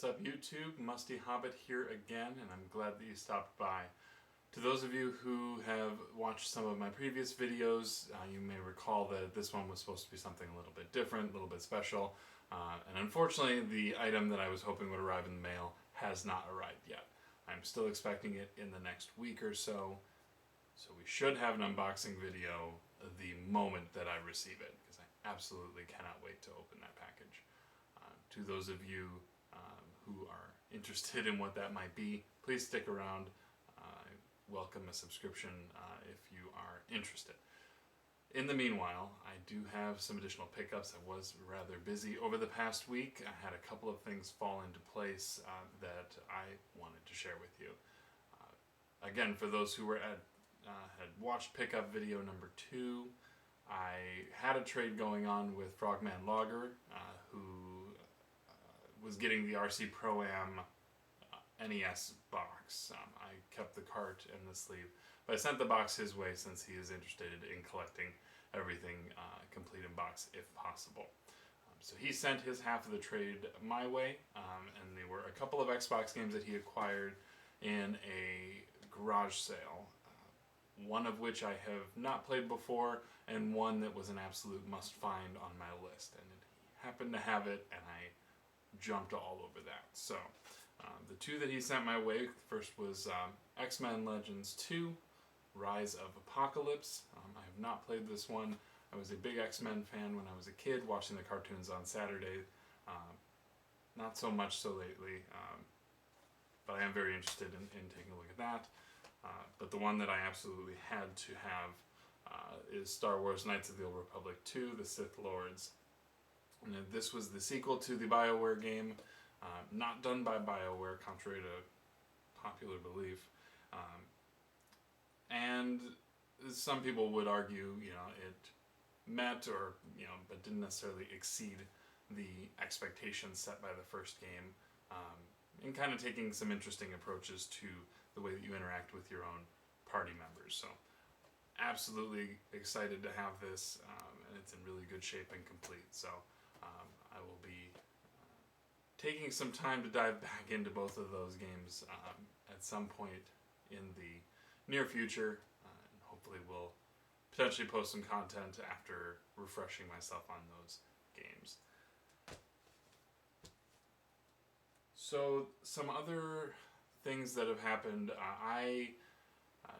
What's up YouTube? Musty Hobbit here again, and I'm glad that you stopped by. To those of you who have watched some of my previous videos, you may recall that this one was supposed to be something a little bit different, a little bit special, and unfortunately the item that I was hoping would arrive in the mail has not arrived yet. I'm still expecting it in the next week or so, so we should have an unboxing video the moment that I receive it, because I absolutely cannot wait to open that package. To those of you who are interested in what that might be, please stick around. I welcome a subscription if you are interested. In the meanwhile, I do have some additional pickups. I was rather busy over the past week. I had a couple of things fall into place that I wanted to share with you. Again, for those who were had watched pickup video number 2, I had a trade going on with Frogman Logger, who was getting the RC Pro-Am NES box. I kept the cart and the sleeve, but I sent the box his way since he is interested in collecting everything complete in box if possible. So he sent his half of the trade my way, and they were a couple of Xbox games that he acquired in a garage sale. One of which I have not played before, and one that was an absolute must-find on my list. And he happened to have it, and I jumped all over that. So, the two that he sent my way, first was X-Men Legends 2, Rise of Apocalypse. I have not played this one. I was a big X-Men fan when I was a kid, watching the cartoons on Saturday. Not so much so lately, but I am very interested in taking a look at that. But the one that I absolutely had to have is Star Wars Knights of the Old Republic 2, The Sith Lords. And this was the sequel to the BioWare game, not done by BioWare, contrary to popular belief. And some people would argue, it met or, but didn't necessarily exceed the expectations set by the first game, and kind of taking some interesting approaches to the way that you interact with your own party members. So, absolutely excited to have this, and it's in really good shape and complete. So, I will be taking some time to dive back into both of those games at some point in the near future, and hopefully we'll potentially post some content after refreshing myself on those games. So, some other things that have happened. I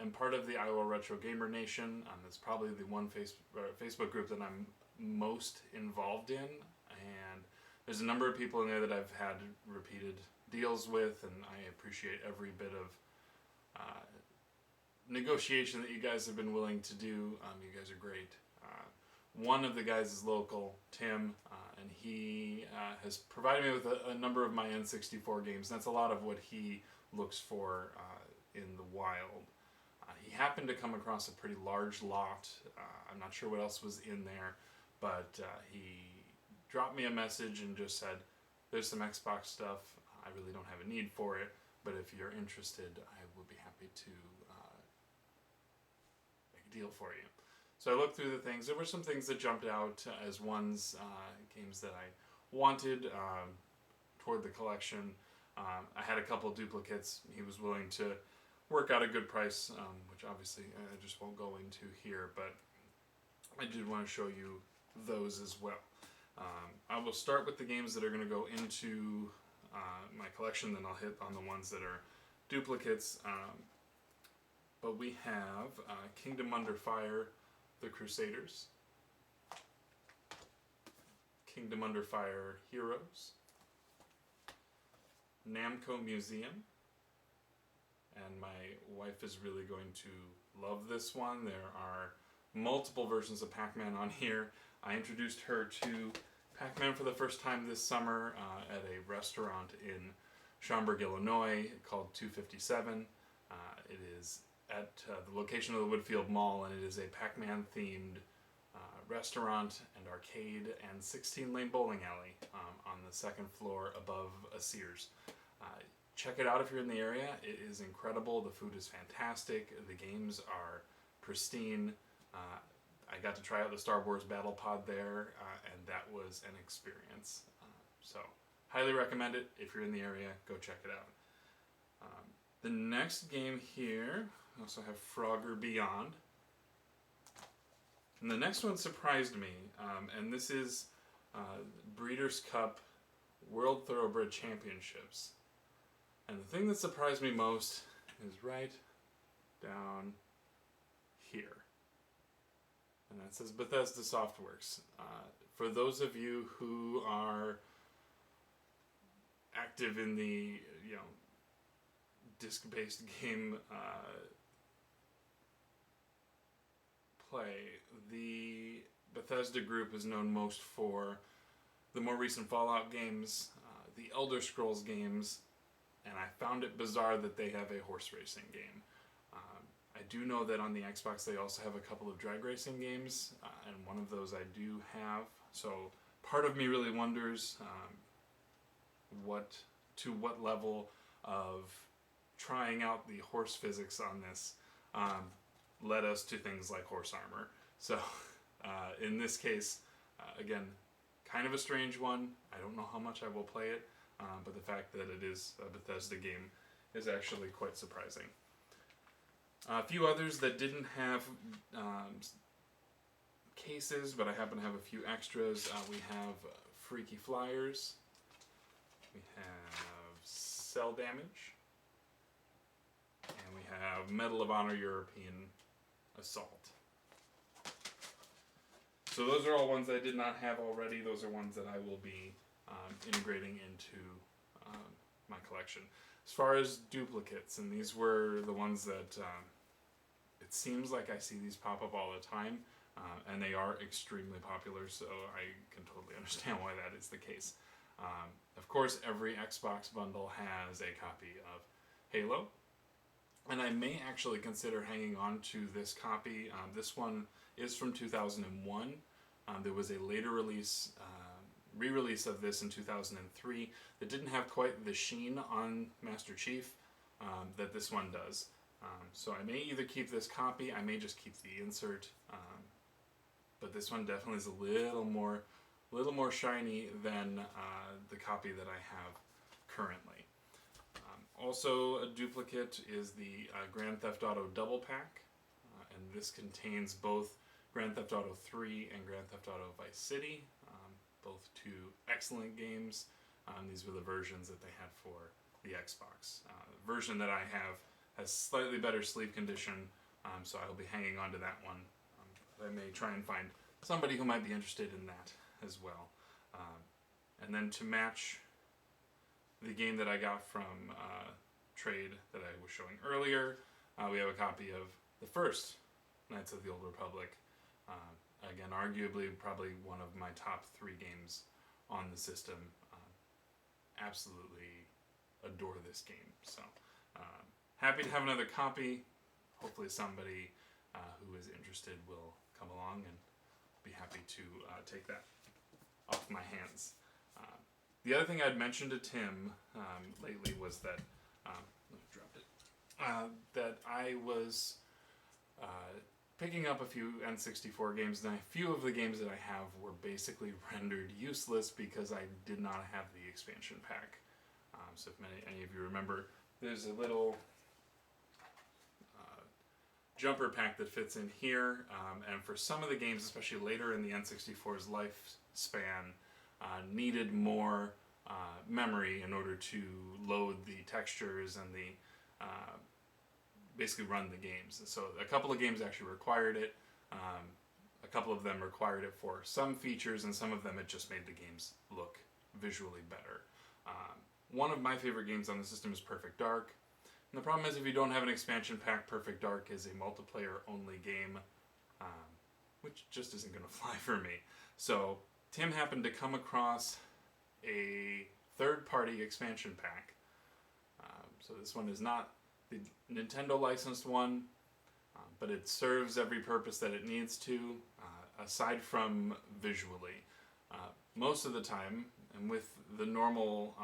am part of the Iowa Retro Gamer Nation. It's probably the one Facebook group that I'm most involved in, and there's a number of people in there that I've had repeated deals with, and I appreciate every bit of negotiation that you guys have been willing to do. You guys are great. One of the guys is local, Tim, and he has provided me with a number of my N64 games. That's a lot of what he looks for in the wild. He happened to come across a pretty large lot. I'm not sure what else was in there, but he dropped me a message and just said, there's some Xbox stuff. I really don't have a need for it, but if you're interested, I would be happy to make a deal for you. So I looked through the things. There were some things that jumped out as ones, games that I wanted toward the collection. I had a couple duplicates. He was willing to work out a good price, which obviously I just won't go into here, but I did want to show you those as well. I will start with the games that are going to go into my collection, then I'll hit on the ones that are duplicates. But we have Kingdom Under Fire, The Crusaders, Kingdom Under Fire Heroes, Namco Museum, and my wife is really going to love this one. There are multiple versions of Pac-Man on here. I introduced her to Pac-Man for the first time this summer at a restaurant in Schaumburg, Illinois called 257. It is at the location of the Woodfield Mall, and it is a Pac-Man themed restaurant and arcade and 16-lane bowling alley on the second floor above a Sears. Check it out if you're in the area. It is incredible. The food is fantastic. The games are pristine. I got to try out the Star Wars Battle Pod there, and that was an experience. So highly recommend it. If you're in the area, go check it out. The next game here, we also have Frogger Beyond. And the next one surprised me, and this is Breeders' Cup World Thoroughbred Championships. And the thing that surprised me most is right down here. And that says Bethesda Softworks. For those of you who are active in the, disc-based game play, the Bethesda group is known most for the more recent Fallout games, the Elder Scrolls games, and I found it bizarre that they have a horse racing game. I do know that on the Xbox they also have a couple of drag racing games, and one of those I do have. So part of me really wonders what level of trying out the horse physics on this led us to things like horse armor. So in this case, again, kind of a strange one. I don't know how much I will play it, but the fact that it is a Bethesda game is actually quite surprising. A few others that didn't have cases, but I happen to have a few extras. We have Freaky Flyers. We have Cell Damage. And we have Medal of Honor European Assault. So those are all ones I did not have already. Those are ones that I will be integrating into my collection. As far as duplicates, and these were the ones that it seems like I see these pop up all the time, and they are extremely popular, so I can totally understand why that is the case. Of course, every Xbox bundle has a copy of Halo, and I may actually consider hanging on to this copy. This one is from 2001. There was a later release, re-release of this in 2003 that didn't have quite the sheen on Master Chief that this one does. So I may either keep this copy, I may just keep the insert, but this one definitely is a little more shiny than the copy that I have currently. Also a duplicate is the Grand Theft Auto Double Pack, and this contains both Grand Theft Auto 3 and Grand Theft Auto Vice City, both two excellent games. These were the versions that they had for the Xbox. The version that I have has slightly better sleeve condition, so I'll be hanging on to that one. I may try and find somebody who might be interested in that as well. And then to match the game that I got from trade that I was showing earlier, we have a copy of the first Knights of the Old Republic. Again, arguably probably one of my top 3 games on the system. Absolutely adore this game. So happy to have another copy. Hopefully somebody who is interested will come along and be happy to take that off my hands. The other thing I'd mentioned to Tim lately was that that I was picking up a few N64 games, and a few of the games that I have were basically rendered useless because I did not have the expansion pack. So if any of you remember, there's a little jumper pack that fits in here, and for some of the games, especially later in the N64's lifespan, needed more memory in order to load the textures and the basically run the games. And so a couple of games actually required it. A couple of them required it for some features, and some of them it just made the games look visually better. One of my favorite games on the system is Perfect Dark. And the problem is, if you don't have an expansion pack, Perfect Dark is a multiplayer-only game, which just isn't going to fly for me. So Tim happened to come across a third-party expansion pack. So this one is not the Nintendo licensed one, but it serves every purpose that it needs to, aside from visually. Most of the time, and with the normal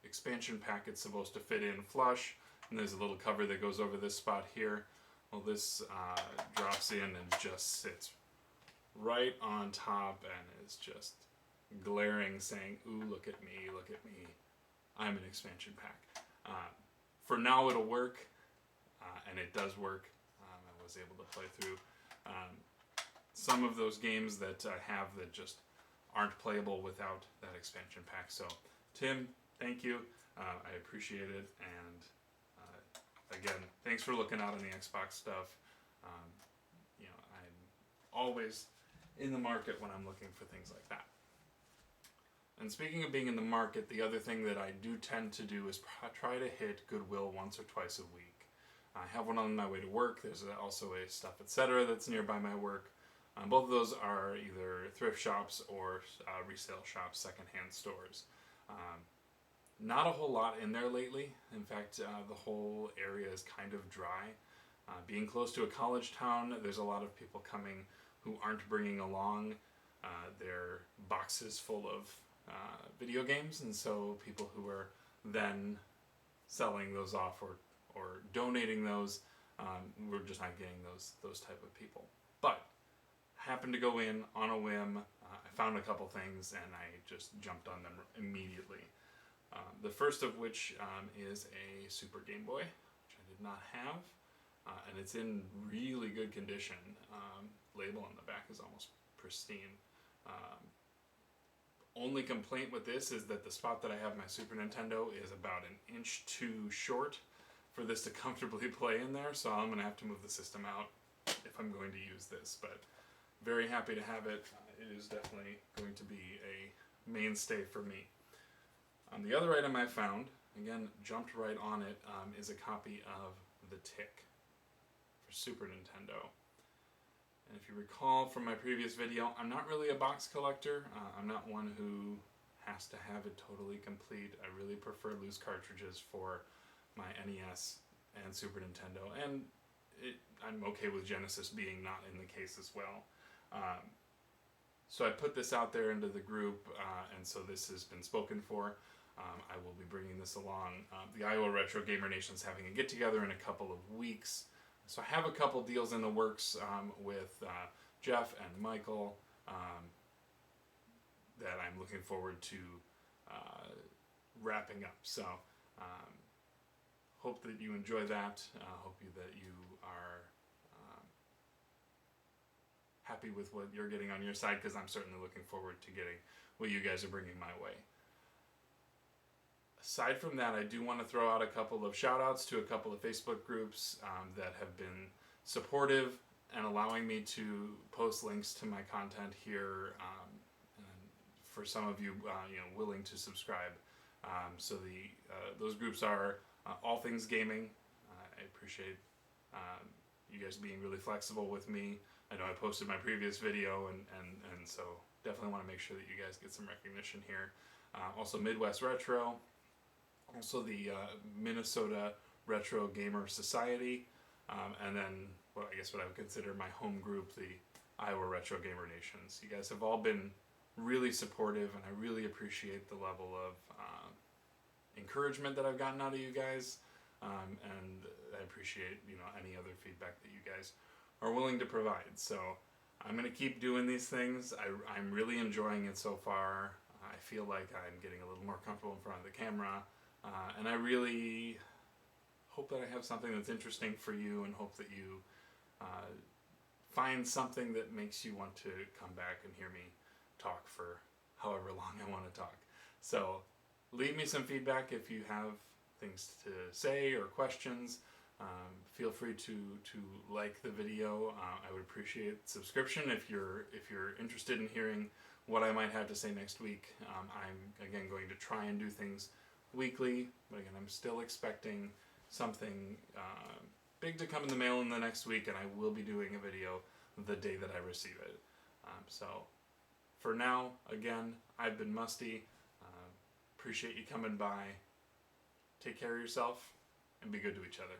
expansion pack, it's supposed to fit in flush, and there's a little cover that goes over this spot here. Well, this drops in and just sits right on top and is just glaring saying, ooh, look at me, I'm an expansion pack. For now it'll work, and it does work. I was able to play through some of those games that I have that just aren't playable without that expansion pack. So, Tim, thank you. I appreciate it, and again, thanks for looking out on the Xbox stuff. I'm always in the market when I'm looking for things like that. And speaking of being in the market, the other thing that I do tend to do is try to hit Goodwill once or twice a week. I have one on my way to work. There's also a Stuff Etc. that's nearby my work. Both of those are either thrift shops or resale shops, secondhand stores. Not a whole lot in there lately. In fact, the whole area is kind of dry. Being close to a college town, there's a lot of people coming who aren't bringing along their boxes full of video games, and so people who are then selling those off or donating those, we're just not getting those type of people. But happened to go in on a whim. I found a couple things and I just jumped on them immediately. The first of which is a Super Game Boy, which I did not have, and it's in really good condition. Label on the back is almost pristine. Only complaint with this is that the spot that I have my Super Nintendo is about an inch too short for this to comfortably play in there, so I'm going to have to move the system out if I'm going to use this, but very happy to have it. It is definitely going to be a mainstay for me. The other item I found, again, jumped right on it, is a copy of The Tick for Super Nintendo. And if you recall from my previous video, I'm not really a box collector. I'm not one who has to have it totally complete. I really prefer loose cartridges for my NES and Super Nintendo, and I'm okay with Genesis being not in the case as well. So I put this out there into the group, and so this has been spoken for. I will be bringing this along. The Iowa Retro Gamer Nation's having a get-together in a couple of weeks. So I have a couple deals in the works with Jeff and Michael that I'm looking forward to wrapping up. So hope that you enjoy that. Hope that you are happy with what you're getting on your side, because I'm certainly looking forward to getting what you guys are bringing my way. Aside from that, I do want to throw out a couple of shout outs to a couple of Facebook groups that have been supportive and allowing me to post links to my content here, and for some of you, willing to subscribe. So those groups are All Things Gaming. I appreciate you guys being really flexible with me. I know I posted my previous video, and so definitely want to make sure that you guys get some recognition here. Also Midwest Retro. Also the Minnesota Retro Gamer Society, and then what I would consider my home group, the Iowa Retro Gamer Nations. You guys have all been really supportive, and I really appreciate the level of encouragement that I've gotten out of you guys, and I appreciate any other feedback that you guys are willing to provide. So I'm going to keep doing these things. I'm really enjoying it so far. I feel like I'm getting a little more comfortable in front of the camera. And I really hope that I have something that's interesting for you, and hope that you find something that makes you want to come back and hear me talk for however long I want to talk. So leave me some feedback if you have things to say or questions. Feel free to like the video. I would appreciate subscription if you're interested in hearing what I might have to say next week. I'm again going to try and do things weekly, but again, I'm still expecting something big to come in the mail in the next week, and I will be doing a video the day that I receive it. So for now, again, I've been Musty. Appreciate you coming by. Take care of yourself, and be good to each other.